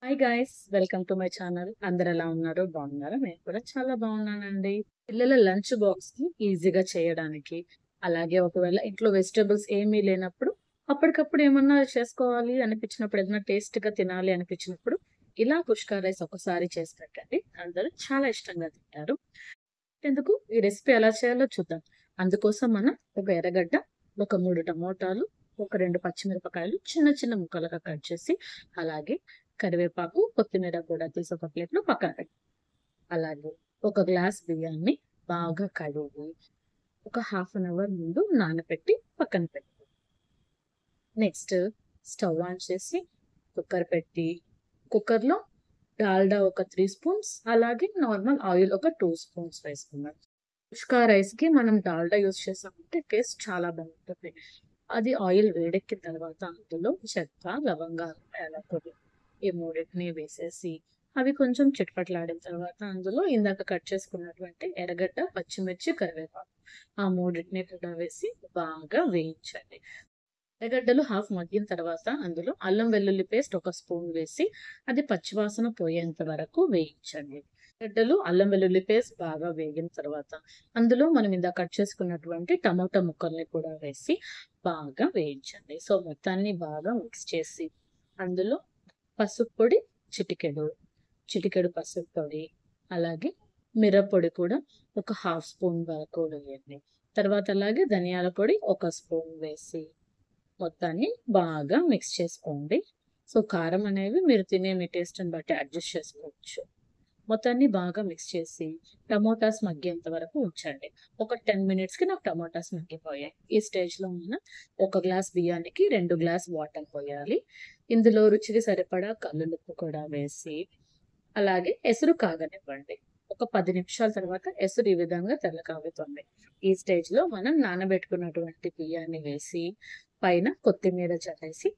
Hi guys, welcome to my channel. అందరు ఎలా ఉన్నారు? బాగున్నారా? నేను కూడా చాలా బాగున్నానండి. పిల్లల లంచ్ బాక్స్ ని ఈజీగా చేయడానికి, అలాగే ఒకవేళ ఇంట్లో వెజిటబుల్స్ ఏమీ లేనప్పుడు అప్పటికప్పుడు ఏమన్నా చేసుకోవాలి అనిపించినప్పుడు, ఏదైనా టేస్ట్ గా తినాలి అనిపించినప్పుడు ఇలా కుష్కా రైస్ ఒకసారి చేసి పెట్టండి. అందరూ చాలా ఇష్టంగా తింటారు. ఎందుకు ఈ రెసిపీ ఎలా చేయాలో చూద్దాం. అందుకోసం మనం ఒక ఎర్రగడ్డ, ఒక 3 టమోటాలు, ఒక 2 పచ్చిమిరపకాయలు చిన్న చిన్న ముక్కలుగా కట్ చేసి, అలాగే కరివేపాకు, కొత్తిమీర కూడా తీసి ఒక ప్లేట్‌లో పక్కన పెట్టి, అలాగే ఒక గ్లాస్ బియ్యాన్ని బాగా కడిగి ఒక హాఫ్ అన్ అవర్ ముందు నానబెట్టి పక్కన పెట్టి, నెక్స్ట్ స్టవ్ ఆన్ చేసి కుక్కర్ పెట్టి, కుక్కర్‌లో డాల్డా ఒక 3 స్పూన్స్, అలాగే నార్మల్ ఆయిల్ ఒక 2 స్పూన్స్ వేసుకున్నాం. కుష్కా రైస్‌కి మనం డాల్డా యూజ్ చేసామంటే టేస్ట్ చాలా బాగుంటుంది. అది ఆయిల్ వేడెక్కిన తర్వాత అందులో చెక్క, లవంగాలు, యాలకులు ఈ మూడింటిని వేసేసి అవి కొంచెం చిటపటలాడిన తర్వాత అందులో ఇందాక కట్ చేసుకున్నటువంటి ఎర్రగడ్డ, పచ్చిమిర్చి, కరివేపాకు ఆ మూడింటిని కూడా వేసి బాగా వేయించండి. ఎర్రగడ్డలు హాఫ్ మగ్గిన తర్వాత అందులో అల్లం వెల్లుల్లి పేస్ట్ ఒక స్పూన్ వేసి అది పచ్చివాసన పోయేంత వరకు వేయించండి. గడ్డలు అల్లం వెల్లుల్లి పేస్ట్ బాగా వేగిన తర్వాత అందులో మనం ఇందాక కట్ చేసుకున్నటువంటి టమాటా ముక్కల్ని కూడా వేసి బాగా వేయించండి. సో మొత్తాన్ని బాగా మిక్స్ చేసి అందులో పసుపు పొడి చిటికెడు, చిటికెడు పసుపు పొడి, అలాగే మిరప్పొడి కూడా ఒక హాఫ్ స్పూన్ వరకు వేయండి. తర్వాత అలాగే ధనియాల పొడి ఒక స్పూన్ వేసి మొత్తాన్ని బాగా మిక్స్ చేసుకోండి. సో కారం అనేవి మీరు తినే మీ టేస్ట్‌ని బట్టి అడ్జస్ట్ చేసుకోవచ్చు. మొత్తాన్ని బాగా మిక్స్ చేసి టమోటాస్ మగ్గేంత వరకు ఉంచండి. ఒక 10 మినిట్స్‌కి నాకు టమోటాస్ మగ్గిపోయాయి. ఈ స్టేజ్‌లో మనం ఒక గ్లాస్ బియ్యానికి 2 గ్లాస్ వాటర్ పోయాలి. ఇందులో రుచికి సరిపడా కల్లులుప్పు కూడా వేసి, అలాగే ఎసురు కాగనివ్వండి. ఒక 10 నిమిషాల తర్వాత ఎసురు ఈ విధంగా తెల్లగాగుతుంది. ఈ స్టేజ్‌లో మనం నానబెట్టుకున్నటువంటి బియ్యాన్ని వేసి, పైన కొత్తిమీర చల్లేసి,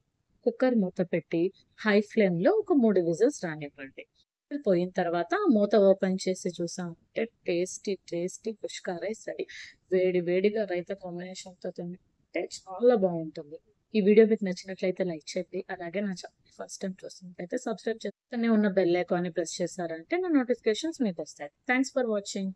కుక్కర్ మూత పెట్టి హై ఫ్లేమ్‌లో ఒక 3 విజిల్స్ రానివ్వండి. పోయిన తర్వాత మూత ఓపెన్ చేసి చూసామంటే టేస్టీ టేస్టీ కుష్కా రైస్ రెడీ. వేడి వేడిగా రైతా కాంబినేషన్‌తో తింటే చాలా బావుంటుంది. ఈ వీడియో మీకు నచ్చినట్లయితే లైక్ చేయండి. అలాగే నా ఛానెల్‌ని ఫస్ట్ టైమ్ చూస్తున్నట్లయితే సబ్స్క్రైబ్ చేసి పక్కనే ఉన్న బెల్ ఐకాన్‌ని ప్రెస్ చేశారంటే నా నోటిఫికేషన్స్ మీకొస్తాయి. Thanks for watching.